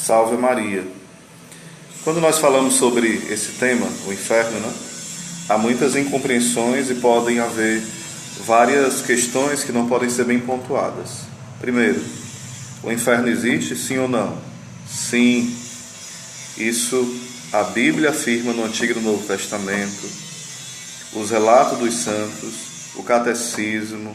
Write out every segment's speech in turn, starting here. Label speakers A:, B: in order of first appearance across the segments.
A: Salve Maria. Quando nós falamos sobre esse tema, o inferno, há muitas incompreensões e podem haver várias questões que não podem ser bem pontuadas. Primeiro, o inferno existe, sim ou não? Sim. Isso a Bíblia afirma no Antigo e no Novo Testamento, os relatos dos santos, o catecismo,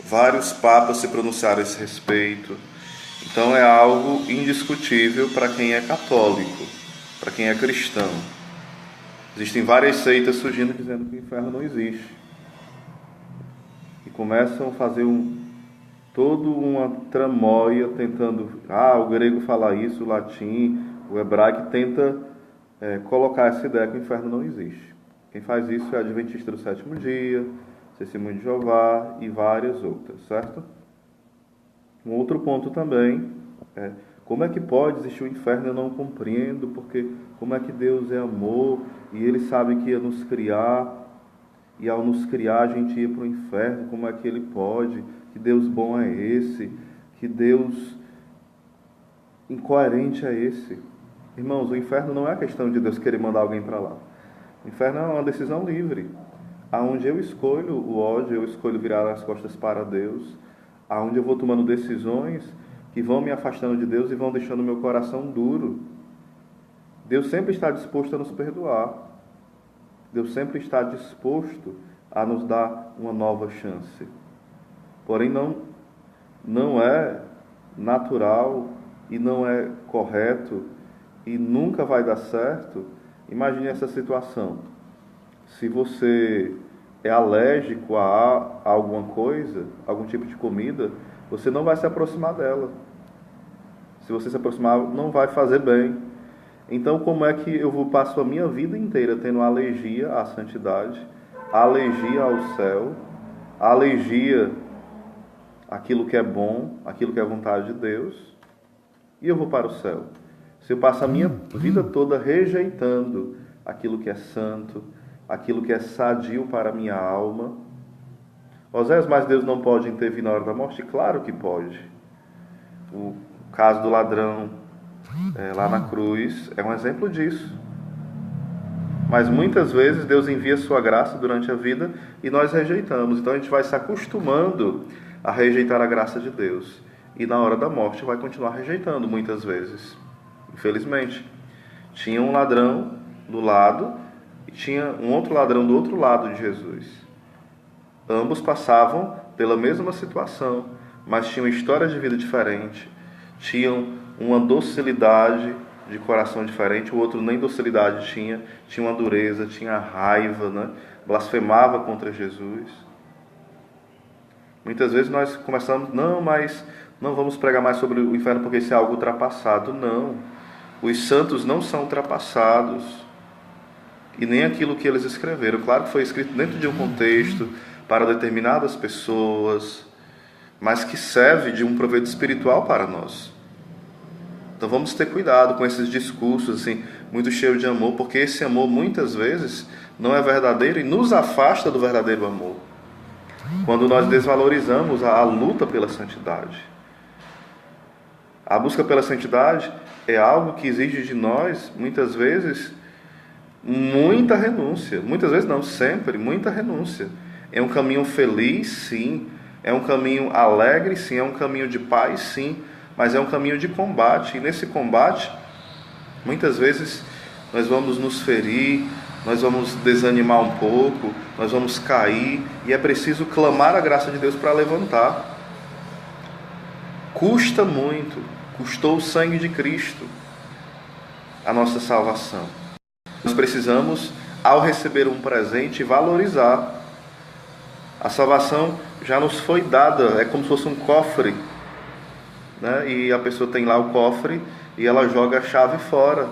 A: vários papas se pronunciaram a esse respeito. Então é algo indiscutível para quem é católico, para quem é cristão. Existem várias seitas surgindo dizendo que o inferno não existe. E começam a fazer toda uma tramóia tentando... o grego fala isso, o latim, o hebraico tenta colocar essa ideia que o inferno não existe. Quem faz isso é Adventista do Sétimo Dia, Testemunho de Jeová e várias outras, certo? Um outro ponto também é como é que pode existir o inferno? Eu não compreendo, porque como é que Deus é amor e Ele sabe que ia nos criar, e ao nos criar a gente ia para o inferno, como é que Ele pode? Que Deus bom é esse? Que Deus incoerente é esse? Irmãos, o inferno não é a questão de Deus querer mandar alguém para lá. O inferno é uma decisão livre, aonde eu escolho o ódio, eu escolho virar as costas para Deus, aonde eu vou tomando decisões que vão me afastando de Deus e vão deixando meu coração duro. Deus sempre está disposto a nos perdoar. Deus sempre está disposto a nos dar uma nova chance. Porém, não é natural e não é correto e nunca vai dar certo. Imagine essa situação. Se você é alérgico a alguma coisa, algum tipo de comida, você não vai se aproximar dela. Se você se aproximar, não vai fazer bem. Então, como é que eu passo a minha vida inteira tendo alergia à santidade, alergia ao céu, alergia àquilo que é bom, àquilo que é a vontade de Deus, e eu vou para o céu? Se eu passo a minha vida toda rejeitando aquilo que é santo, aquilo que é sadio para a minha alma. Oséias, mas Deus não pode intervir na hora da morte? Claro que pode. O caso do ladrão lá na cruz é um exemplo disso. Mas muitas vezes Deus envia sua graça durante a vida e nós rejeitamos. Então a gente vai se acostumando a rejeitar a graça de Deus. E na hora da morte vai continuar rejeitando muitas vezes. Infelizmente. Tinha um ladrão do lado e tinha um outro ladrão do outro lado de Jesus. Ambos passavam pela mesma situação, mas tinham histórias de vida diferentes, tinham uma docilidade de coração diferente, o outro nem docilidade tinha uma dureza, tinha raiva, blasfemava contra Jesus. Muitas vezes nós começamos, mas não vamos pregar mais sobre o inferno porque isso é algo ultrapassado. Não, os santos não são ultrapassados. E nem aquilo que eles escreveram. Claro que foi escrito dentro de um contexto, para determinadas pessoas, mas que serve de um proveito espiritual para nós. Então vamos ter cuidado com esses discursos muito cheios de amor, porque esse amor muitas vezes não é verdadeiro e nos afasta do verdadeiro amor. Quando nós desvalorizamos a luta pela santidade. A busca pela santidade é algo que exige de nós, muitas vezes, muita renúncia. Muitas vezes não, sempre, muita renúncia. É um caminho feliz, sim. É um caminho alegre, sim. É um caminho de paz, sim. Mas é um caminho de combate. E nesse combate, muitas vezes, nós vamos nos ferir, nós vamos desanimar um pouco, nós vamos cair. E é preciso clamar a graça de Deus para levantar. Custa muito. Custou o sangue de Cristo a nossa salvação. Nós precisamos, ao receber um presente, valorizar. A salvação já nos foi dada, é como se fosse um cofre, e a pessoa tem lá o cofre e ela joga a chave fora.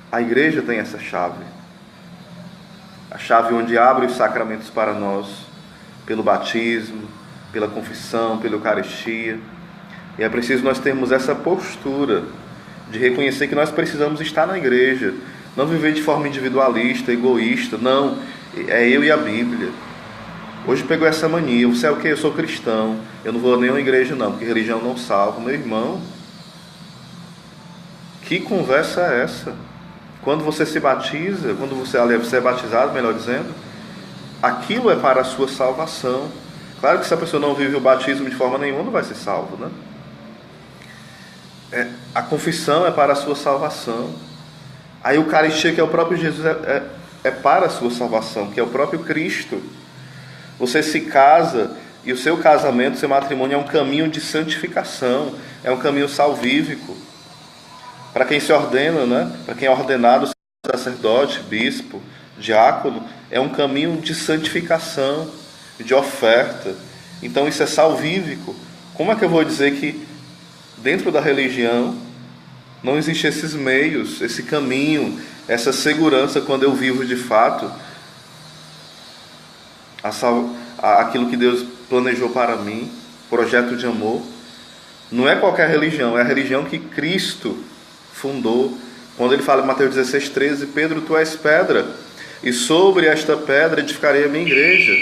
A: A igreja tem essa chave. A chave onde abre os sacramentos para nós, pelo batismo, pela confissão, pela Eucaristia. E é preciso nós termos essa postura de reconhecer que nós precisamos estar na igreja, não viver de forma individualista, egoísta. Não, é eu e a Bíblia. Hoje pegou essa mania, você é o quê? Eu sou cristão, eu não vou a nenhuma igreja não, porque religião não salva. Meu irmão, Que conversa é essa? Quando você se batiza, quando você é batizado, melhor dizendo, aquilo é para a sua salvação. Claro que se a pessoa não vive o batismo de forma nenhuma, não vai ser salvo, né? A confissão é para a sua salvação. A Eucaristia, que é o próprio Jesus, é para a sua salvação, que é o próprio Cristo. Você se casa e o seu casamento, seu matrimônio é um caminho de santificação, é um caminho salvífico. Para quem se ordena, né? Para quem é ordenado sacerdote, bispo, diácono, é um caminho de santificação, de oferta. Então isso é salvífico. Como é que eu vou dizer que dentro da religião não existe esses meios, esse caminho, essa segurança quando eu vivo de fato aquilo que Deus planejou para mim, projeto de amor? Não é qualquer religião, é a religião que Cristo fundou. Quando ele fala em Mateus 16:13, Pedro, tu és pedra, e sobre esta pedra edificarei a minha igreja,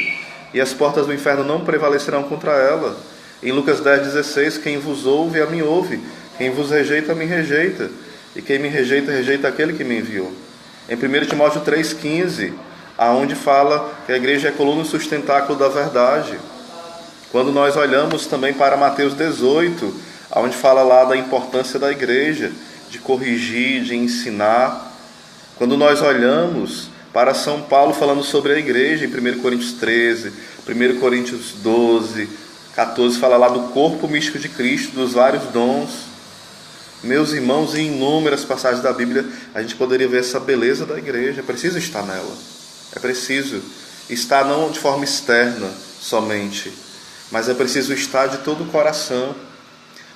A: e as portas do inferno não prevalecerão contra ela. Em Lucas 10:16, quem vos ouve, a mim ouve, quem vos rejeita, a mim rejeita, e quem me rejeita, rejeita aquele que me enviou. Em 1 Timóteo 3,15, aonde fala que a igreja é a coluna e sustentáculo da verdade. Quando nós olhamos também para Mateus 18, aonde fala lá da importância da igreja, de corrigir, de ensinar. Quando nós olhamos para São Paulo falando sobre a igreja, em 1 Coríntios 13, 1 Coríntios 12, 14, fala lá do corpo místico de Cristo, dos vários dons. Meus irmãos, em inúmeras passagens da Bíblia, a gente poderia ver essa beleza da igreja. É preciso estar nela. É preciso estar não de forma externa somente, mas é preciso estar de todo o coração.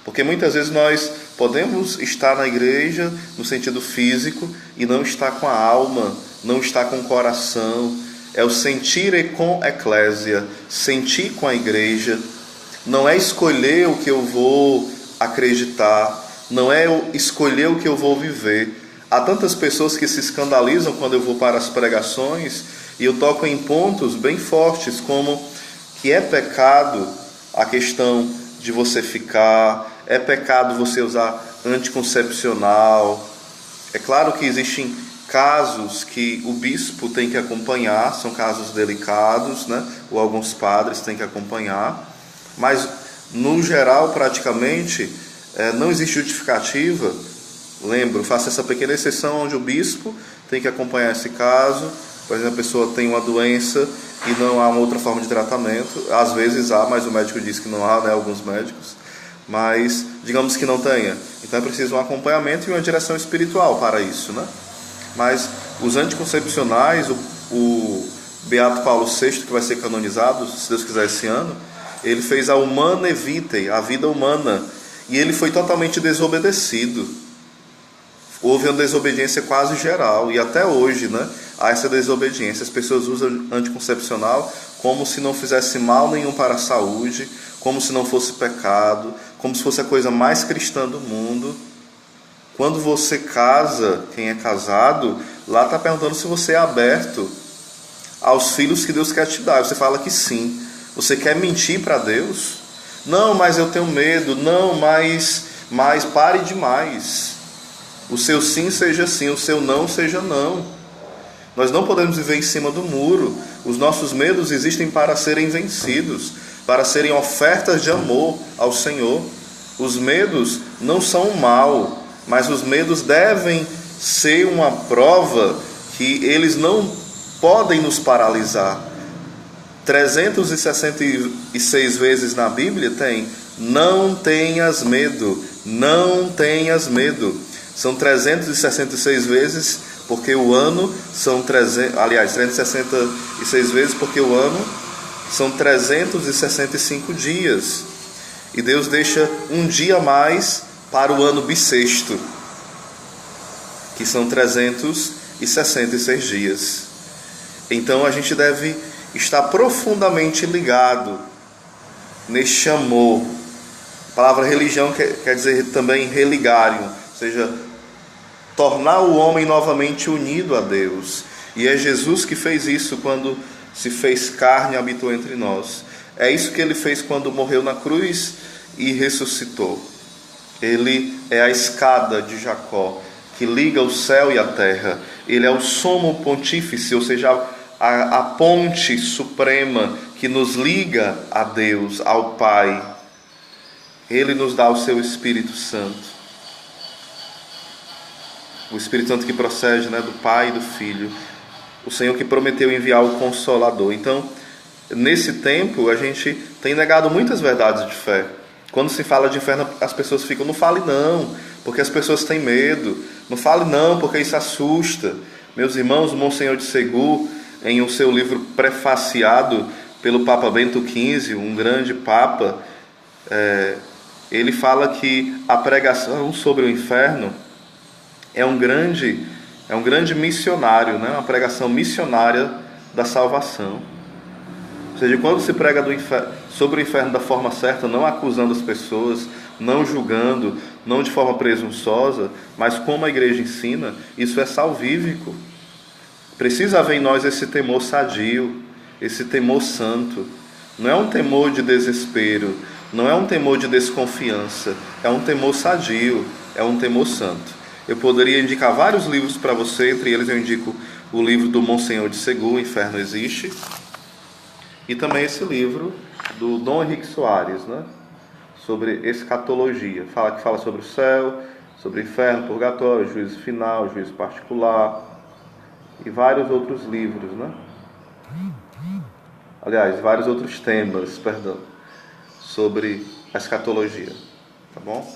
A: Porque muitas vezes nós podemos estar na igreja no sentido físico e não estar com a alma, não estar com o coração. É o sentire com eclésia, sentir com a igreja. Não é escolher o que eu vou acreditar, não é escolher o que eu vou viver. Há tantas pessoas que se escandalizam quando eu vou para as pregações e eu toco em pontos bem fortes, como que é pecado a questão de você ficar, é pecado você usar anticoncepcional. É claro que existem casos que o bispo tem que acompanhar, são casos delicados, né? Ou alguns padres têm que acompanhar, mas no geral praticamente não existe justificativa. Lembro, faço essa pequena exceção onde o bispo tem que acompanhar esse caso. Por exemplo, a pessoa tem uma doença e não há uma outra forma de tratamento. Às vezes há, mas o médico diz que não há, né? Alguns médicos. Mas digamos que não tenha. Então é preciso um acompanhamento e uma direção espiritual para isso, né? Mas os anticoncepcionais, o Beato Paulo VI, que vai ser canonizado, se Deus quiser, esse ano, ele fez a Humanae Vitae, a vida humana, e ele foi totalmente desobedecido. Houve uma desobediência quase geral, e até hoje, né, há essa desobediência. As pessoas usam anticoncepcional como se não fizesse mal nenhum para a saúde, como se não fosse pecado, como se fosse a coisa mais cristã do mundo. Quando você casa, quem é casado, lá está perguntando se você é aberto aos filhos que Deus quer te dar. Você fala que sim. Você quer mentir para Deus? Não, mas eu tenho medo. Não, mas pare demais. O seu sim seja sim, o seu não seja não. Nós não podemos viver em cima do muro. Os nossos medos existem para serem vencidos, para serem ofertas de amor ao Senhor. Os medos não são mal, mas os medos devem ser uma prova que eles não podem nos paralisar. 366 vezes na Bíblia tem: não tenhas medo, não tenhas medo. São 366 vezes porque o ano são 366 vezes porque o ano são 365 dias. E Deus deixa um dia a mais para o ano bissexto, que são 366 dias. Então a gente deve estar profundamente ligado neste amor. A palavra religião quer dizer também religarium, ou seja, tornar o homem novamente unido a Deus. E é Jesus que fez isso quando se fez carne e habitou entre nós. É isso que ele fez quando morreu na cruz e ressuscitou. Ele é a escada de Jacó, que liga o céu e a terra. Ele é o sumo pontífice, ou seja, a ponte suprema que nos liga a Deus, ao Pai. Ele nos dá o seu Espírito Santo. O Espírito Santo que procede, do Pai e do Filho. O Senhor que prometeu enviar o Consolador. Então, nesse tempo, a gente tem negado muitas verdades de fé. Quando se fala de inferno, as pessoas ficam, não fale não, porque as pessoas têm medo. Não fale não, porque isso assusta. Meus irmãos, o Monsenhor de Ségur, em o seu livro prefaciado pelo Papa Bento XV, um grande Papa, ele fala que a pregação sobre o inferno é um grande missionário, uma pregação missionária da salvação. Ou seja, quando se prega sobre o inferno da forma certa, não acusando as pessoas, não julgando, não de forma presunçosa, mas como a igreja ensina, isso é salvífico. Precisa haver em nós esse temor sadio, esse temor santo. Não é um temor de desespero, não é um temor de desconfiança, é um temor sadio, é um temor santo. Eu poderia indicar vários livros para você, entre eles eu indico o livro do Monsenhor de Ségur, O Inferno Existe, e também esse livro do Dom Henrique Soares, sobre escatologia, que fala sobre o céu, sobre o inferno, purgatório, juízo final, juízo particular, e vários outros livros, aliás, vários outros temas, sobre a escatologia, tá bom?